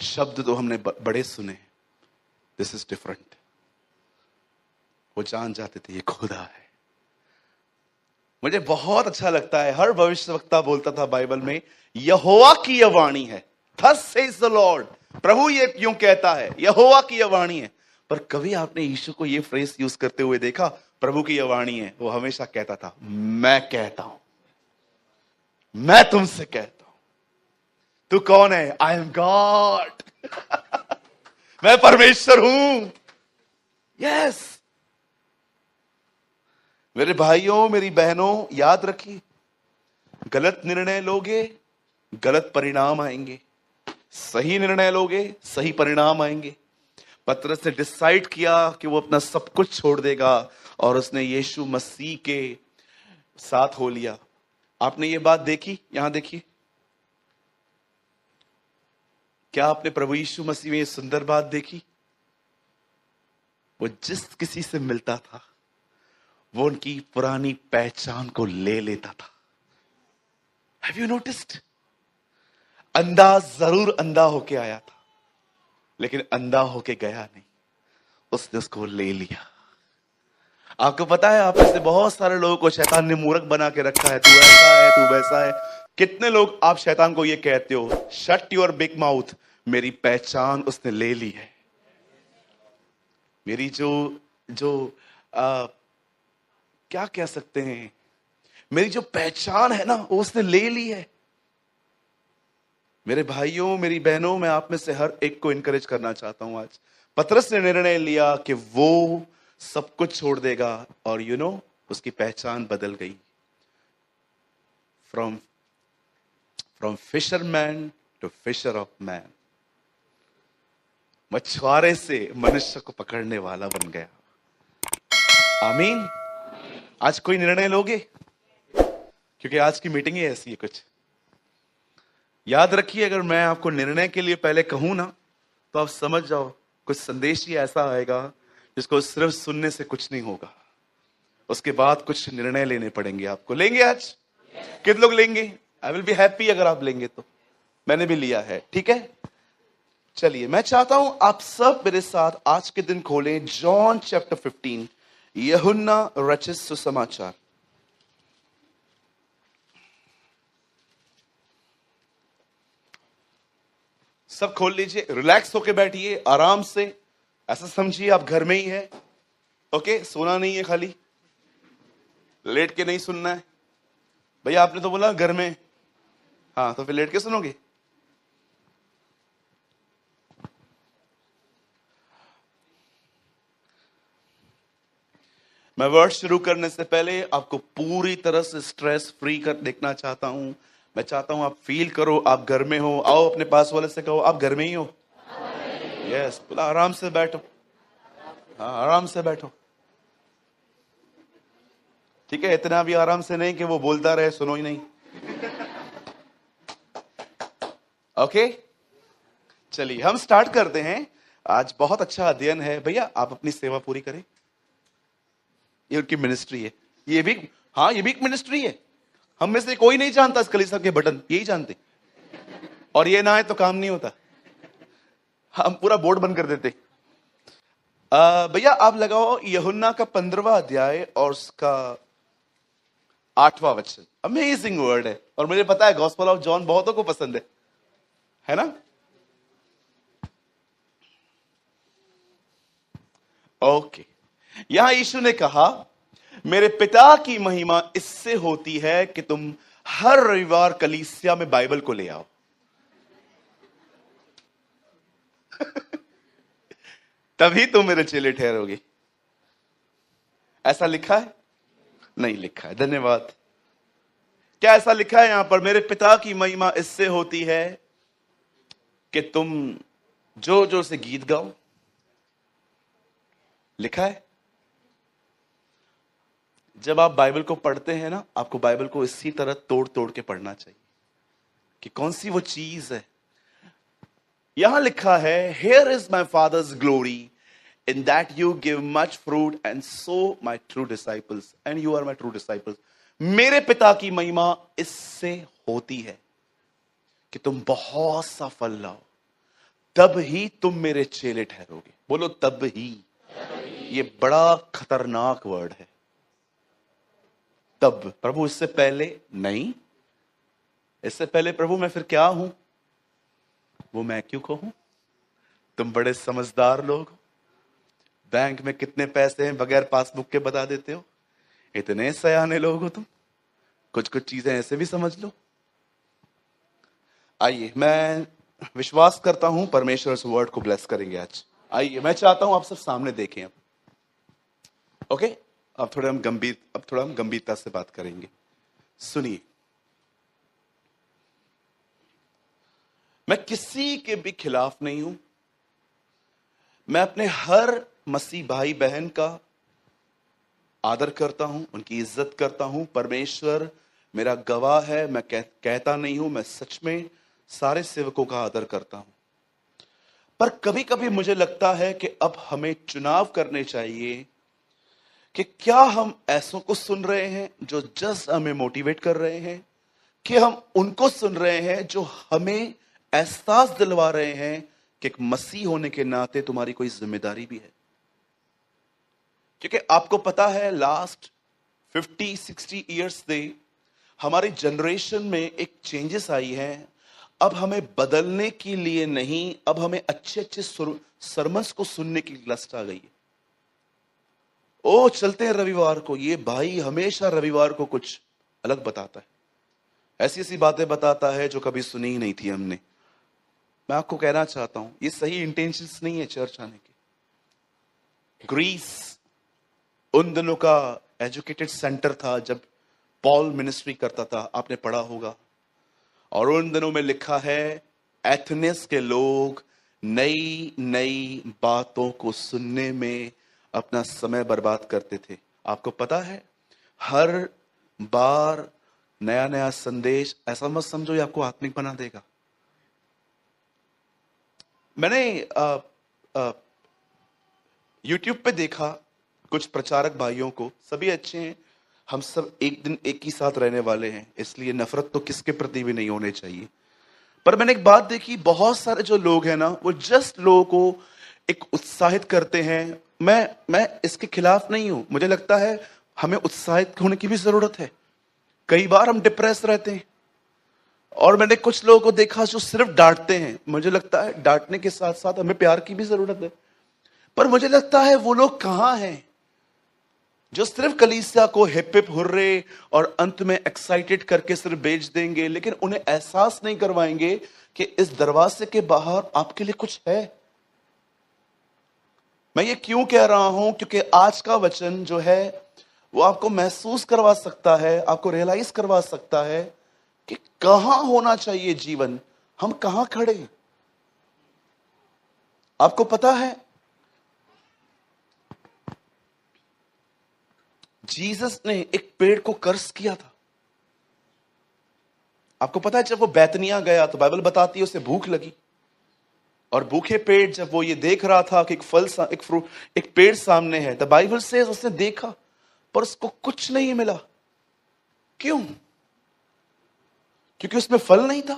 शब्द तो हमने बड़े सुने, दिस इज डिफरेंट। वो जान जाते थे ये खुदा है। मुझे बहुत अच्छा लगता है, हर भविष्यवक्ता बोलता था बाइबल में, यहोवा की यह वाणी है, थस सेज द लॉर्ड। प्रभु ये यूं कहता है, यहोवा की यह वाणी है। पर कभी आपने यीशु को ये फ्रेज यूज करते हुए देखा, प्रभु की यह वाणी है? वो हमेशा कहता था, मैं कहता हूं, मैं तुमसे कहता हूं। तू कौन है? I am God. मैं परमेश्वर हूं। यस मेरे भाइयों, मेरी बहनों, याद रखिए, गलत निर्णय लोगे, गलत परिणाम आएंगे। सही निर्णय लोगे, सही परिणाम आएंगे। पतरस ने डिसाइड किया कि वो अपना सब कुछ छोड़ देगा और उसने यीशु मसीह के साथ हो लिया। आपने ये बात देखी? यहां देखिए, क्या आपने प्रभु यीशु मसीह में ये सुंदर बात देखी? वो जिस किसी से मिलता था वो उनकी पुरानी पहचान को ले लेता था। Have you noticed? अंधा जरूर अंधा होके आया था, लेकिन अंधा होके गया नहीं, उसने उसको ले लिया। आपको पता है, आप में से बहुत सारे लोगों को शैतान ने मूर्ख बना के रखा है, तू ऐसा है, तू वैसा है। कितने लोग आप शैतान को ये कहते हो, शट योर बिग माउथ, मेरी पहचान उसने ले ली है। मेरी जो जो क्या कह सकते हैं, मेरी जो पहचान है ना, वो उसने ले ली है। मेरे भाइयों, मेरी बहनों, मैं आप में से हर एक को इनकरेज करना चाहता हूं। आज पतरस ने निर्णय लिया कि वो सब कुछ छोड़ देगा, और उसकी पहचान बदल गई। From fisherman to fisher of man. मछुआरे से मनुष्य को पकड़ने वाला बन गया। आमीन। आज कोई निर्णय लोगे? क्योंकि आज की मीटिंग ही ऐसी है कुछ। याद रखिए, अगर मैं आपको निर्णय के लिए पहले कहूं ना, तो आप समझ जाओ कुछ संदेश ही ऐसा आएगा जिसको सिर्फ सुनने से कुछ नहीं होगा, उसके बाद कुछ निर्णय लेने पड़ेंगे आपको। लेंगे आज? कितने लोग लेंगे? आई विल बी हैप्पी अगर आप लेंगे तो। मैंने भी लिया है, ठीक है। चलिए, मैं चाहता हूं आप सब मेरे साथ आज के दिन खोलें जॉन चैप्टर 15, यूहन्ना रचित सुसमाचार। सब खोल लीजिए, रिलैक्स होके बैठिए, आराम से। ऐसा समझिए आप घर में ही है, ओके। सोना नहीं है, खाली लेट के नहीं सुनना है। भैया आपने तो बोला घर में, हाँ, तो फिर लेट के सुनोगे? मैं वर्ड शुरू करने से पहले आपको पूरी तरह से स्ट्रेस फ्री कर देखना चाहता हूं। मैं चाहता हूं आप फील करो आप घर में हो। आओ अपने पास वाले से कहो, आप घर में ही हो। यस, बोला आराम से बैठो। हाँ, आराम से बैठो, ठीक है। इतना भी आराम से नहीं कि वो बोलता रहे, सुनो ही नहीं। ओके, चलिए हम स्टार्ट करते हैं। आज बहुत अच्छा अध्ययन है। भैया आप अपनी सेवा पूरी करें, ये उनकी मिनिस्ट्री है। ये भी, हाँ, ये भी एक मिनिस्ट्री है। हम में से कोई नहीं जानता इस कलीसिया के बटन, यही जानते, और ये ना है तो काम नहीं होता। हम पूरा बोर्ड बंद कर देते। भैया आप लगाओ यूहन्ना का 15वां अध्याय और उसका 8वां वचन। अमेजिंग वर्ड है, और मुझे पता है गॉस्पेल ऑफ जॉन बहुतों को पसंद है ना? ओके, यहां यीशु ने कहा, मेरे पिता की महिमा इससे होती है कि तुम हर रविवार कलीसिया में बाइबल को ले आओ। तभी तुम मेरे चेले ठहरोगे। ऐसा लिखा है? नहीं लिखा है, धन्यवाद। क्या ऐसा लिखा है यहां पर, मेरे पिता की महिमा इससे होती है कि तुम जोर जोर से गीत गाओ? लिखा है? जब आप बाइबल को पढ़ते हैं ना, आपको बाइबल को इसी तरह तोड़ तोड़ के पढ़ना चाहिए कि कौन सी वो चीज है। यहां लिखा है, here is my father's glory in that you give much fruit and so my true disciples and you are my true disciples. मेरे पिता की महिमा इससे होती है कि तुम बहुत सा फल लाओ। तब ही तुम मेरे चेले ठहरोगे। बोलो तब ही। ये बड़ा खतरनाक वर्ड है, तब। प्रभु इससे पहले नहीं, इससे पहले प्रभु मैं फिर क्या हूं? वो मैं क्यों कहूं? तुम बड़े समझदार लोग हो, बैंक में कितने पैसे हैं बगैर पासबुक के बता देते हो। इतने सयाने लोग हो तुम, कुछ कुछ चीजें ऐसे भी समझ लो। आइए, मैं विश्वास करता हूं परमेश्वर इस वर्ड को ब्लेस करेंगे आज। आइए, मैं चाहता हूं आप सब सामने देखें अब। ओके, अब थोड़ा हम गंभीरता से बात करेंगे। सुनिए, मैं किसी के भी खिलाफ नहीं हूं। मैं अपने हर मसीह भाई बहन का आदर करता हूं, उनकी इज्जत करता हूं। परमेश्वर मेरा गवाह है, मैं कहता नहीं हूं, मैं सच में सारे सेवकों का आदर करता हूं। पर कभी कभी मुझे लगता है कि अब हमें चुनाव करने चाहिए कि क्या हम ऐसों को सुन रहे हैं जो जस्ट हमें मोटिवेट कर रहे हैं, कि हम उनको सुन रहे हैं जो हमें एहसास दिलवा रहे हैं कि एक मसीह होने के नाते तुम्हारी कोई जिम्मेदारी भी है। क्योंकि आपको पता है लास्ट 50-60 ईयर्स से हमारी जनरेशन में एक चेंजेस आई है। अब हमें बदलने के लिए नहीं, अब हमें अच्छे अच्छे सरमन्स को सुनने की लस्ट आ गई है। ओ चलते हैं रविवार को, ये भाई हमेशा रविवार को कुछ अलग बताता है, ऐसी ऐसी बातें बताता है जो कभी सुनी ही नहीं थी हमने। मैं आपको कहना चाहता हूं ये सही इंटेंशंस नहीं है चर्च आने के। ग्रीस उन दिनों का एजुकेटेड सेंटर था जब पॉल मिनिस्ट्री करता था, आपने पढ़ा होगा। और उन दिनों में लिखा है एथेंस के लोग नई नई बातों को सुनने में अपना समय बर्बाद करते थे। आपको पता है हर बार नया नया संदेश, ऐसा मत समझो ये आपको आत्मिक बना देगा। मैंने यूट्यूब पे देखा कुछ प्रचारक भाइयों को, सभी अच्छे हैं, हम सब एक दिन एक ही साथ रहने वाले हैं, इसलिए नफरत तो किसके प्रति भी नहीं होने चाहिए। पर मैंने एक बात देखी, बहुत सारे जो लोग हैं ना, वो जस्ट लोगों को एक उत्साहित करते हैं। मैं इसके खिलाफ नहीं हूं, मुझे लगता है हमें उत्साहित होने की भी जरूरत है। कई बार हम डिप्रेस रहते हैं, और मैंने कुछ लोगों को देखा जो सिर्फ डांटते हैं। मुझे लगता है डांटने के साथ साथ हमें प्यार की भी जरूरत है। पर मुझे लगता है वो लोग कहां हैं जो सिर्फ कलीसिया को हिप हिप हुर्रे और अंत में एक्साइटेड करके सिर्फ बेच देंगे, लेकिन उन्हें एहसास नहीं करवाएंगे कि इस दरवाजे के बाहर आपके लिए कुछ है। मैं ये क्यों कह रहा हूं? क्योंकि आज का वचन जो है वो आपको महसूस करवा सकता है, आपको रियलाइज करवा सकता है कि कहां होना चाहिए जीवन, हम कहां खड़े हैं। आपको पता है जीसस ने एक पेड़ को कर्स किया था। आपको पता है जब वो बैतनिया गया तो बाइबल बताती है उसे भूख लगी, और भूखे पेट जब वो ये देख रहा था कि एक पेड़ सामने है, द बाइबल से उसने देखा पर उसको कुछ नहीं मिला। क्यों? क्योंकि उसमें फल नहीं था।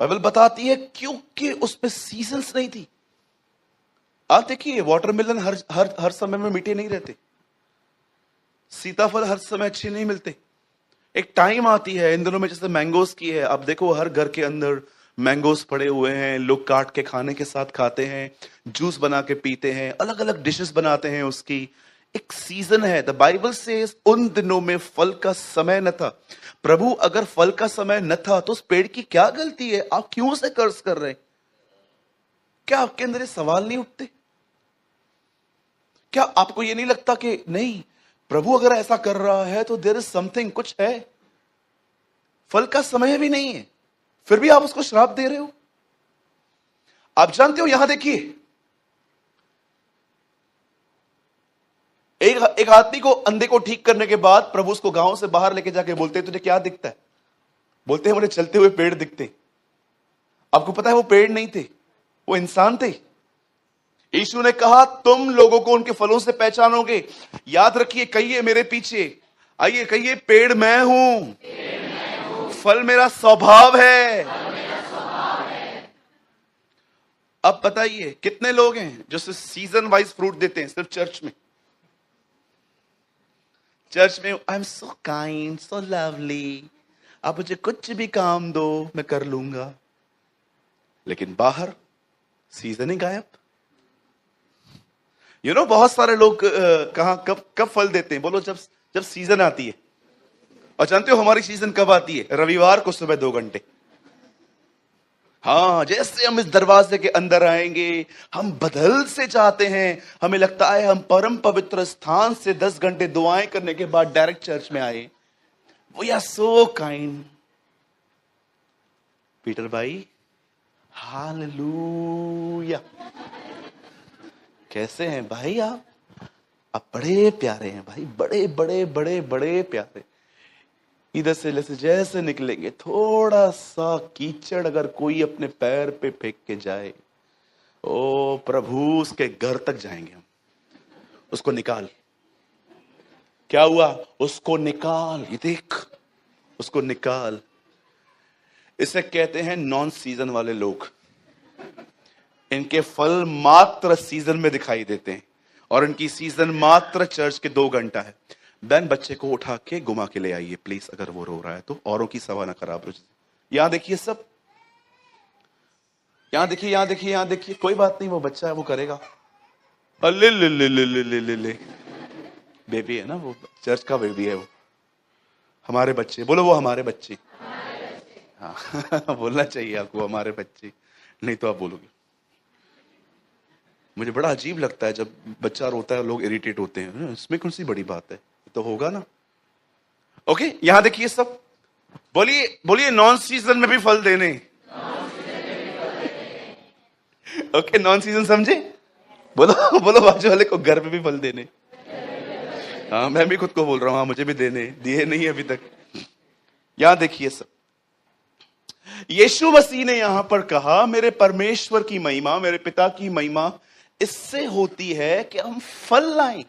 बाइबल बताती है क्योंकि उसमें सीजन्स नहीं थी। आप देखिए वाटरमेलन हर समय में मीठे नहीं रहते, सीताफल हर समय अच्छे नहीं मिलते। एक टाइम आती है, इन दिनों में जैसे मैंगोस की है, आप देखो हर घर के अंदर मैंगोस पड़े हुए हैं, लोग काट के खाने के साथ खाते हैं, जूस बना के पीते हैं, अलग अलग डिशेस बनाते हैं। उसकी एक सीजन है। द बाइबल से उन दिनों में फल का समय न था। प्रभु अगर फल का समय न था तो उस पेड़ की क्या गलती है? आप क्यों उसे कर्ज कर रहे हैं? क्या आपके अंदर ये सवाल नहीं उठते? क्या आपको ये नहीं लगता कि नहीं, प्रभु अगर ऐसा कर रहा है तो देयर इज समथिंग, कुछ है। फल का समय भी नहीं है, फिर भी आप उसको श्राप दे रहे हो। आप जानते हो, यहां देखिए, एक आदमी को अंधे को ठीक करने के बाद प्रभु उसको गांव से बाहर लेके जाके बोलते हैं तुझे क्या दिखता है? बोलते हैं मुझे चलते हुए पेड़ दिखते। आपको पता है वो पेड़ नहीं थे, वो इंसान थे। यीशु ने कहा तुम लोगों को उनके फलों से पहचानोगे। याद रखिए, कहिए मेरे पीछे, आइए कहिए, पेड़ मैं हूं, फल मेरा स्वभाव है। अब बताइए कितने लोग हैं जो सिर्फ सीजन वाइज फ्रूट देते हैं सिर्फ चर्च में। चर्च में I am so kind, so lovely, आप मुझे कुछ भी काम दो मैं कर लूंगा, लेकिन बाहर सीजन ही गायब। बहुत सारे लोग कहां कब कब फल देते हैं, बोलो जब जब सीजन आती है। और जानते हो हमारी सीजन कब आती है? रविवार को सुबह 2 घंटे। हाँ, जैसे हम इस दरवाजे के अंदर आएंगे हम बदल से जाते हैं, हमें लगता है हम परम पवित्र स्थान से 10 घंटे दुआएं करने के बाद डायरेक्ट चर्च में आए। We are so kind. Peter भाई, हालेलुया। कैसे हैं भाई आप बड़े प्यारे हैं भाई, बड़े बड़े बड़े बड़े प्यारे। इधर से जैसे निकलेंगे थोड़ा सा कीचड़ अगर कोई अपने पैर पे फेंक के जाए, ओ प्रभु उसके घर तक जाएंगे हम। उसको निकाल। क्या हुआ? उसको निकाल। ये देख, उसको निकाल। इसे कहते हैं नॉन सीजन वाले लोग। इनके फल मात्र सीजन में दिखाई देते हैं और इनकी सीजन मात्र चर्च के 2 घंटा है। बहन, बच्चे को उठा के घुमा के ले आइए प्लीज, अगर वो रो रहा है तो, औरों की सवा ना खराब हो। यहां देखिए सब, यहां देखिए, यहां देखिए, यहां देखिए। कोई बात नहीं, वो बच्चा है, वो करेगा। ले ले ले ले ले ले ले ले बेबी है ना, वो चर्च का बेबी है वो। हमारे बच्चे बोलो, वो हमारे बच्चे। हाँ बोलना चाहिए आपको, हमारे बच्चे, नहीं तो आप बोलोगे। मुझे बड़ा अजीब लगता है जब बच्चा रोता है लोग इरिटेट होते हैं, इसमें कौन सी बड़ी बात है, तो होगा ना। ओके, यहां देखिए सब, बोलिए बोलिए नॉन सीजन में भी फल देने। ओके, नॉन सीजन समझे? बोलो बोलो बाजू वाले को, घर में भी फल देने। हाँ, मैं भी खुद को बोल रहा हूं, हाँ मुझे भी देने, दिए नहीं अभी तक। यहां देखिए सब, यीशु मसीह ने यहां पर कहा मेरे परमेश्वर की महिमा, मेरे पिता की महिमा इससे होती है कि हम फल लाएं।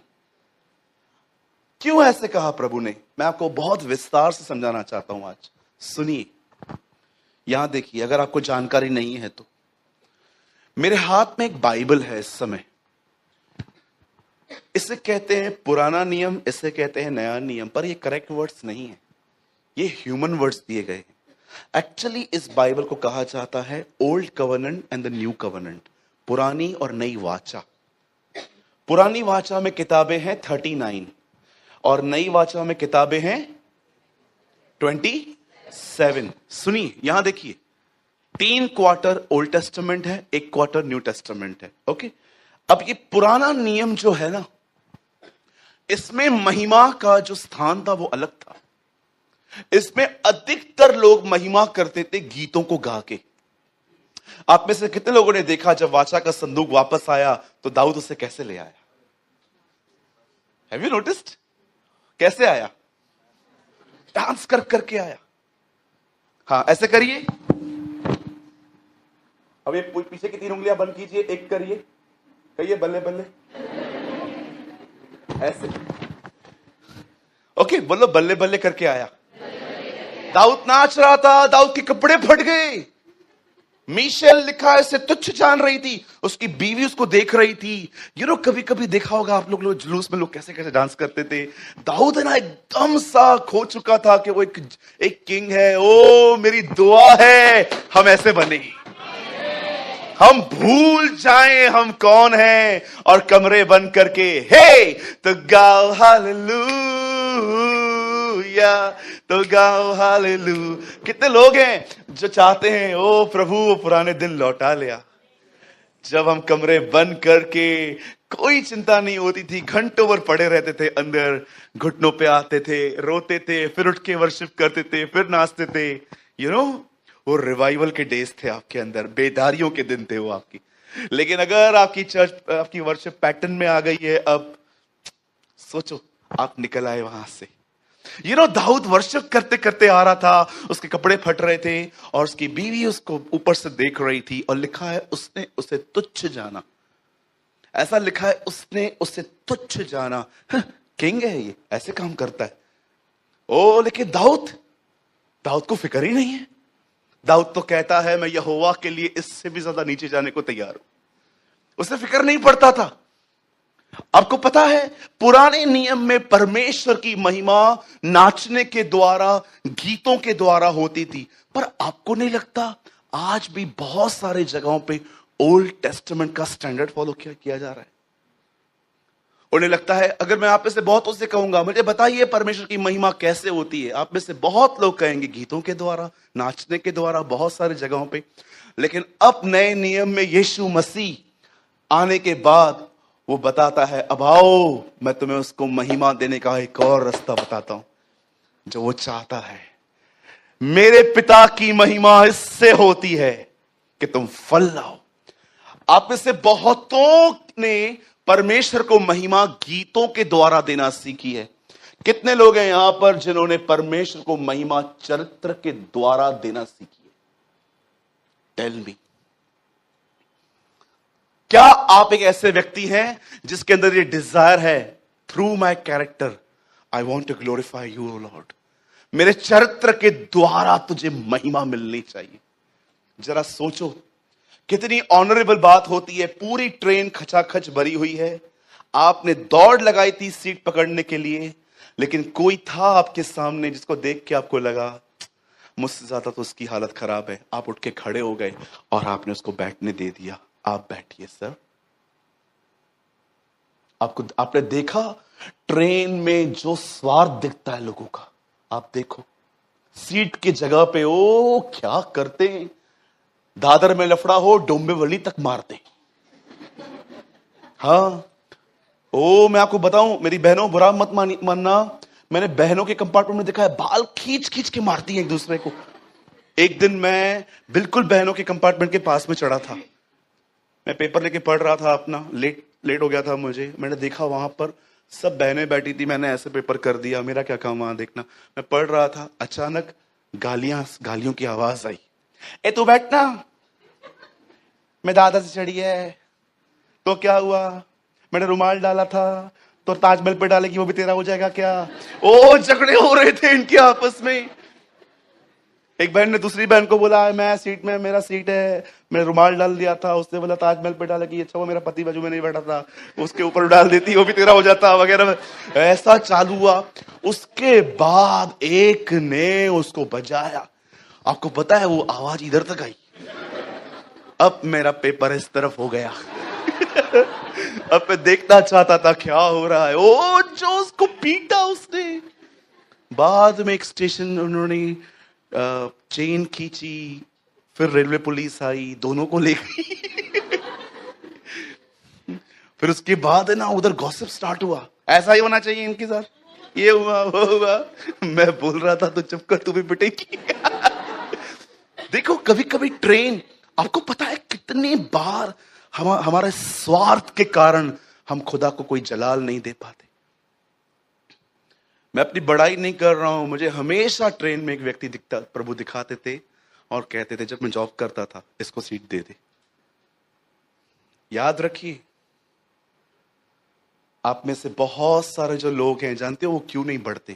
क्यों ऐसे कहा प्रभु ने? मैं आपको बहुत विस्तार से समझाना चाहता हूं आज, सुनिए। यहां देखिए, अगर आपको जानकारी नहीं है तो मेरे हाथ में एक बाइबल है इस समय। इसे कहते हैं पुराना नियम, इसे कहते हैं नया नियम, पर ये करेक्ट वर्ड्स नहीं है, ये ह्यूमन वर्ड्स दिए गए हैं। एक्चुअली इस बाइबल को कहा जाता है old covenant and the new covenant, पुरानी और नई वाचा। पुरानी वाचा में किताबें हैं 39 और नई वाचा में किताबें हैं 27। सुनिए, यहां देखिए, 3 क्वार्टर ओल्ड टेस्टामेंट है, 1 क्वार्टर न्यू टेस्टामेंट है। ओके, अब ये पुराना नियम जो है ना, इसमें महिमा का जो स्थान था वो अलग था। इसमें अधिकतर लोग महिमा करते थे गीतों को गा के। आप में से कितने लोगों ने देखा जब वाचा का संदूक वापस आया तो दाऊद उसे कैसे ले आया? Have you noticed? कैसे आया? डांस कर करके आया। हाँ, ऐसे करिए। अब ये पीछे की 3 उंगलियां बंद कीजिए, एक करिए, कहिए बल्ले बल्ले, ऐसे। ओके, बोलो बल्ले बल्ले करके आया। दाऊद नाच रहा था, दाऊद के कपड़े फट गए। मीशेल लिखा है इसे तुच्छ जान रही थी, उसकी बीवी उसको देख रही थी। कभी कभी देखा होगा आप लोग जुलूस में लोग कैसे कैसे डांस करते थे। दाऊद है ना एकदम सा खो चुका था कि वो एक किंग है। ओ मेरी दुआ है हम ऐसे बने, हम भूल जाएं हम कौन हैं और कमरे बंद करके हे तो गाओ हालेलुया, तो गाओ हालेलुया। कितने लोग हैं जो चाहते हैं ओ प्रभु वो पुराने दिन लौटा लिया, जब हम कमरे बंद करके कोई चिंता नहीं होती थी, घंटों भर पड़े रहते थे अंदर, घुटनों पे आते थे, रोते थे, फिर उठ के वर्शिप करते थे, फिर नाचते थे। वो रिवाइवल के डेज थे आपके अंदर, बेदारियों के दिन थे वो आपकी। लेकिन अगर आपकी चर्च आपकी वर्शिप पैटर्न में आ गई है, अब सोचो आप निकल आए वहां से। दाऊद वर्शिप करते करते आ रहा था, उसके कपड़े फट रहे थे और उसकी बीवी उसको ऊपर से देख रही थी, और लिखा है उसने उसे तुच्छ जाना। ऐसा लिखा है उसने उसे तुच्छ जाना। किंग है ये, ऐसे काम करता है। लेकिन दाऊद को फिक्र ही नहीं है। दाऊद तो कहता है मैं यहोवा के लिए इससे भी ज्यादा नीचे जाने को तैयार हूं। उसे फिक्र नहीं पड़ता था। आपको पता है पुराने नियम में परमेश्वर की महिमा नाचने के द्वारा, गीतों के द्वारा होती थी, पर आपको नहीं लगता आज भी बहुत सारे जगहों पे ओल्ड टेस्टामेंट का स्टैंडर्ड फॉलो किया जा रहा है? उन्हें लगता है, अगर मैं आप में से बहुतों से कहूंगा मुझे बताइए परमेश्वर की महिमा कैसे होती है, आप में से बहुत लोग कहेंगे गीतों के द्वारा, नाचने के द्वारा, बहुत सारी जगहों पे। लेकिन अब नए नियम में यीशु मसीह आने के बाद वो बताता है, अब आओ मैं तुम्हें उसको महिमा देने का एक और रास्ता बताता हूं जो वो चाहता है। मेरे पिता की महिमा इससे होती है कि तुम फल लाओ। आप में से बहुतों ने परमेश्वर को महिमा गीतों के द्वारा देना सीखी है। कितने लोग हैं यहां पर जिन्होंने परमेश्वर को महिमा चरित्र के द्वारा देना सीखी है? टेल मी, क्या आप एक ऐसे व्यक्ति हैं जिसके अंदर ये डिजायर है, through my character I want to glorify you O Lord, मेरे चरित्र के द्वारा तुझे महिमा मिलनी चाहिए? जरा सोचो कितनी ऑनरेबल बात होती है। पूरी ट्रेन खचाखच भरी हुई है, आपने दौड़ लगाई थी सीट पकड़ने के लिए, लेकिन कोई था आपके सामने जिसको देख के आपको लगा मुझसे ज्यादा तो उसकी हालत खराब है। आप उठ के खड़े हो गए और आपने उसको बैठने दे दिया। आप बैठिए सर। आपने देखा ट्रेन में जो स्वार्थ दिखता है लोगों का, आप देखो सीट की जगह पे ओ क्या करते हैं, दादर में लफड़ा हो डोंबिवली तक मारते। हाँ, ओ मैं आपको बताऊं, मेरी बहनों बुरा मत मानना, मैंने बहनों के कंपार्टमेंट में देखा है बाल खींच खींच के मारती हैं एक दूसरे को। एक दिन मैं बिल्कुल बहनों के कंपार्टमेंट के पास में चढ़ा था, मैं पेपर लेके पढ़ रहा था अपना, लेट हो गया था मुझे। मैंने देखा वहां पर सब बहनें बैठी थी, मैंने ऐसे पेपर कर दिया, मेरा क्या काम वहां देखना। मैं पढ़ रहा था, अचानक गालियों की आवाज आई, ए तू बैठना, मैं दादा से चढ़ी है। तो क्या हुआ, मैंने रुमाल डाला था तो ताजमहल पे डालेगी वो भी तेरा हो जाएगा क्या? ओ झगड़े हो रहे थे इनके आपस में। एक बहन ने दूसरी बहन को बोला, मैं सीट में, मेरा सीट है, मैंने रुमाल डाल दिया था। उसने बोला ताजमहल पे डालेगी, अच्छा वो मेरा पति बाजू में नहीं बैठा था, उसके ऊपर डाल देती वो भी तेरा हो जाता, वगैरह। ऐसा चालू हुआ। उसके बाद एक ने उसको बजाया, आपको पता है वो आवाज इधर तक आई। अब मेरा पेपर इस तरफ हो गया। अब मैं देखना चाहता था क्या हो रहा है। ओ जो उसको पीटा उसने। बाद में एक स्टेशन उन्होंने चेन खींची, फिर रेलवे पुलिस आई, दोनों को ले गई। फिर उसके बाद है ना उधर गॉसिप स्टार्ट हुआ, ऐसा ही होना चाहिए इनके साथ, ये हुआ वो हुआ। मैं बोल रहा था तो चुप कर, तू भी पिटेगी। देखो कभी कभी ट्रेन, आपको पता है कितनी बार हमारे स्वार्थ के कारण हम खुदा को कोई जलाल नहीं दे पाते। मैं अपनी बड़ाई नहीं कर रहा हूं, मुझे हमेशा ट्रेन में एक व्यक्ति दिखता, प्रभु दिखाते थे और कहते थे जब मैं जॉब करता था इसको सीट दे दे। याद रखिए, आप में से बहुत सारे जो लोग हैं जानते हो वो क्यों नहीं बढ़ते?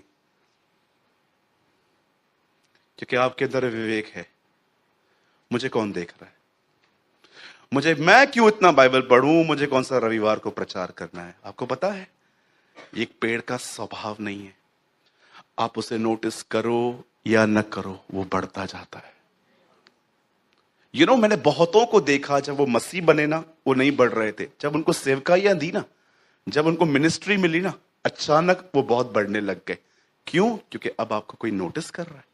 क्योंकि आपके अंदर विवेक है, मुझे कौन देख रहा है, मैं क्यों इतना बाइबल पढ़ूं, मुझे कौन सा रविवार को प्रचार करना है। आपको पता है ये एक पेड़ का स्वभाव नहीं है, आप उसे नोटिस करो या न करो वो बढ़ता जाता है। मैंने बहुतों को देखा जब वो मसीह बने ना, वो नहीं बढ़ रहे थे। जब उनको सेवकाइयां दी ना, जब उनको मिनिस्ट्री मिली ना, अचानक वो बहुत बढ़ने लग गए। क्यों? क्योंकि अब आपको कोई नोटिस कर रहा है।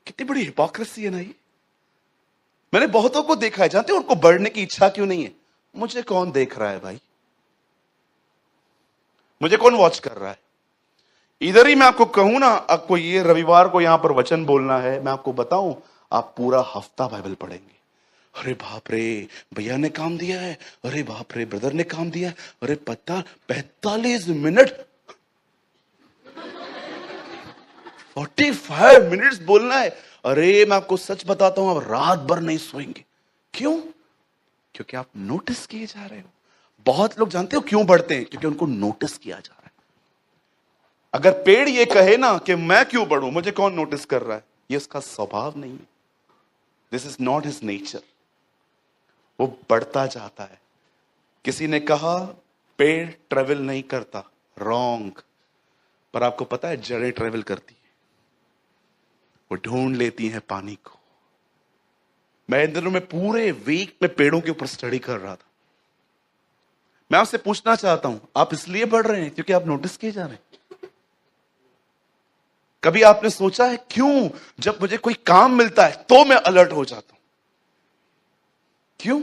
कितनी बड़ी हिपोक्रेसी है ना ये। मैंने बहुतों को देखा है, जानते हो उनको बढ़ने की इच्छा क्यों नहीं है? मुझे कौन देख रहा है भाई, मुझे कौन वॉच कर रहा है? इधर ही मैं आपको कहूं ना, आपको ये रविवार को यहां पर वचन बोलना है, मैं आपको बताऊं आप पूरा हफ्ता बाइबल पढ़ेंगे। अरे बाप रे भैया ने काम दिया है, अरे बाप रे ब्रदर ने काम दिया है, अरे पता 45 मिनट 45 मिनट्स बोलना है। अरे मैं आपको सच बताता हूं, आप रात भर नहीं सोएंगे। क्यों? क्योंकि आप नोटिस किए जा रहे हो। बहुत लोग जानते हो क्यों बढ़ते हैं? क्योंकि उनको नोटिस किया जा रहा है। अगर पेड़ ये कहे ना कि मैं क्यों बढ़ूं, मुझे कौन नोटिस कर रहा है, ये उसका स्वभाव नहीं है। This is not his nature. वो बढ़ता जाता है। किसी ने कहा पेड़ ट्रेवल नहीं करता, रॉन्ग। पर आपको पता है जड़ें ट्रेवल करती है, वो ढूंढ लेती हैं पानी को। मैं इन दिनों में पूरे वीक में पेड़ों के ऊपर स्टडी कर रहा था। मैं आपसे पूछना चाहता हूं, आप इसलिए बढ़ रहे हैं क्योंकि आप नोटिस किए जा रहे हैं? कभी आपने सोचा है क्यों जब मुझे कोई काम मिलता है तो मैं अलर्ट हो जाता हूं? क्यों?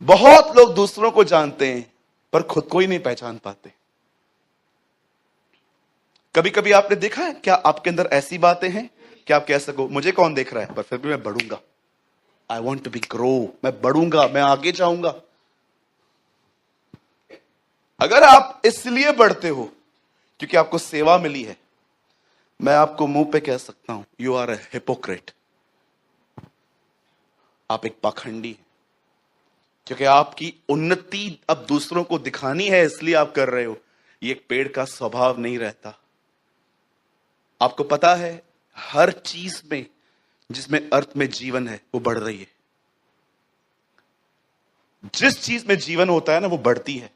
बहुत लोग दूसरों को जानते हैं पर खुद को ही नहीं पहचान पाते। कभी कभी आपने देखा है, क्या आपके अंदर ऐसी बातें हैं कि आप कह सको मुझे कौन देख रहा है, पर फिर भी मैं बढ़ूंगा। I want to be grow, मैं बढ़ूंगा, मैं आगे जाऊंगा। अगर आप इसलिए बढ़ते हो क्योंकि आपको सेवा मिली है, मैं आपको मुंह पे कह सकता हूं, यू आर ए हिपोक्रेट। आप एक पाखंडी हैं, क्योंकि आपकी उन्नति अब दूसरों को दिखानी है इसलिए आप कर रहे हो। ये एक पेड़ का स्वभाव नहीं रहता। आपको पता है हर चीज में जिसमें अर्थ में जीवन है वो बढ़ रही है। जिस चीज में जीवन होता है ना वो बढ़ती है।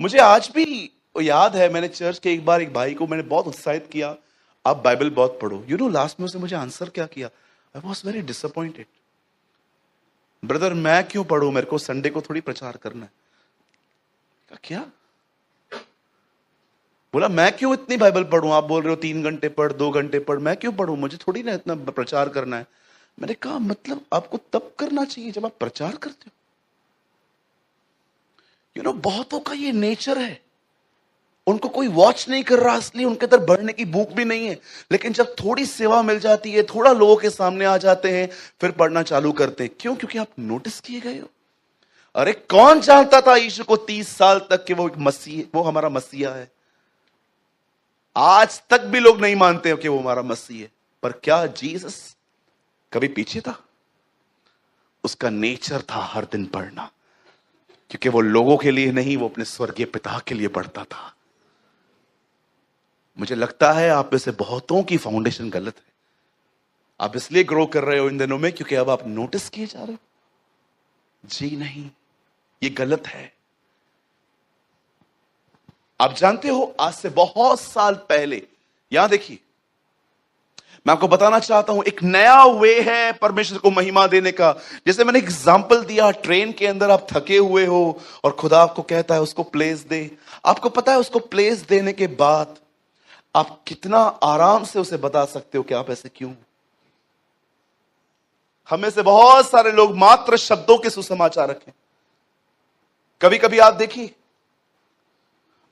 मुझे आज भी याद है, मैंने चर्च के एक बार एक भाई को मैंने बहुत उत्साहित किया, आप बाइबल बहुत पढ़ो। यू नो लास्ट में उसने मुझे आंसर क्या किया? I was very disappointed. Brother मैं क्यों पढ़ूं, मेरे को संडे को थोड़ी प्रचार करना है। क्या बोला, मैं क्यों इतनी बाइबल पढ़ूं? आप बोल रहे हो 3 घंटे पढ़, 2 घंटे पढ़, मैं क्यों पढ़ूं? मुझे थोड़ी ना इतना प्रचार करना है। मैंने कहा मतलब आपको तब करना चाहिए जब आप प्रचार करते हो। यू नो बहुतों का ये नेचर है, उनको कोई वॉच नहीं कर रहा इसलिए उनके अंदर बढ़ने की भूख भी नहीं है, लेकिन जब थोड़ी सेवा मिल जाती है, थोड़ा लोगों के सामने आ जाते हैं, फिर पढ़ना चालू करते हैं। क्यों? क्योंकि आप नोटिस किए गए हो। अरे कौन जानता था यीशु को 30 साल तक कि वो एक मसीह, वो हमारा मसीहा है। आज तक भी लोग नहीं मानते हो कि वो हमारा मसीह है। पर क्या जीसस कभी पीछे था? उसका नेचर था हर दिन पढ़ना, क्योंकि वो लोगों के लिए नहीं, वो अपने स्वर्गीय पिता के लिए पढ़ता था। मुझे लगता है आप में से बहुतों की फाउंडेशन गलत है। आप इसलिए ग्रो कर रहे हो इन दिनों में क्योंकि अब आप नोटिस किए जा रहे हो। जी नहीं, ये गलत है। आप जानते हो आज से बहुत साल पहले, यहां देखिए, मैं आपको बताना चाहता हूं एक नया वे है परमेश्वर को महिमा देने का। जैसे मैंने एग्जांपल दिया, ट्रेन के अंदर आप थके हुए हो और खुदा आपको कहता है उसको प्लेस दे। आपको पता है उसको प्लेस देने के बाद आप कितना आराम से उसे बता सकते हो कि आप ऐसे क्यों। हमें से बहुत सारे लोग मात्र शब्दों के सुसमाचार रखें। कभी कभी आप देखिए,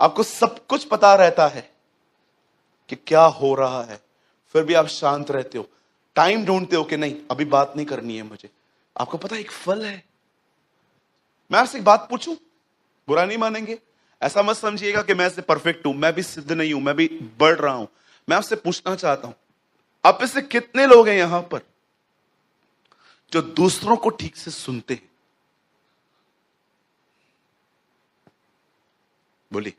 आपको सब कुछ पता रहता है कि क्या हो रहा है, फिर भी आप शांत रहते हो, टाइम ढूंढते हो कि नहीं अभी बात नहीं करनी है मुझे। आपको पता है एक फल है। मैं आपसे एक बात पूछूं, बुरा नहीं मानेंगे, ऐसा मत समझिएगा कि मैं ऐसे परफेक्ट हूं, मैं भी सिद्ध नहीं हूं, मैं भी बढ़ रहा हूं। मैं आपसे पूछना चाहता हूं, आप में से कितने लोग हैं यहां पर जो दूसरों को ठीक से सुनते हैं? बोलिए।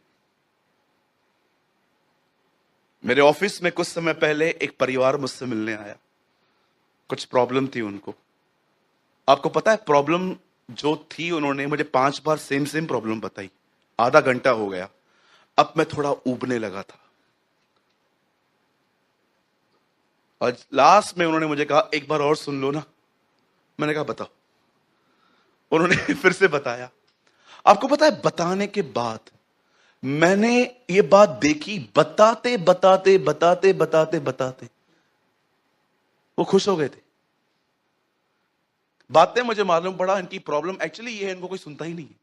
मेरे ऑफिस में कुछ समय पहले एक परिवार मुझसे मिलने आया। कुछ प्रॉब्लम थी उनको। आपको पता है प्रॉब्लम जो थी, उन्होंने मुझे 5 बार सेम प्रॉब्लम बताई। आधा घंटा हो गया, अब मैं थोड़ा ऊबने लगा था और लास्ट में उन्होंने मुझे कहा एक बार और सुन लो ना। मैंने कहा बताओ। उन्होंने फिर से बताया। आपको पता है बताने के बाद मैंने ये बात देखी, बताते बताते बताते बताते बताते वो खुश हो गए थे। बातें मुझे मालूम पड़ा इनकी प्रॉब्लम एक्चुअली ये है, इनको कोई सुनता ही नहीं है।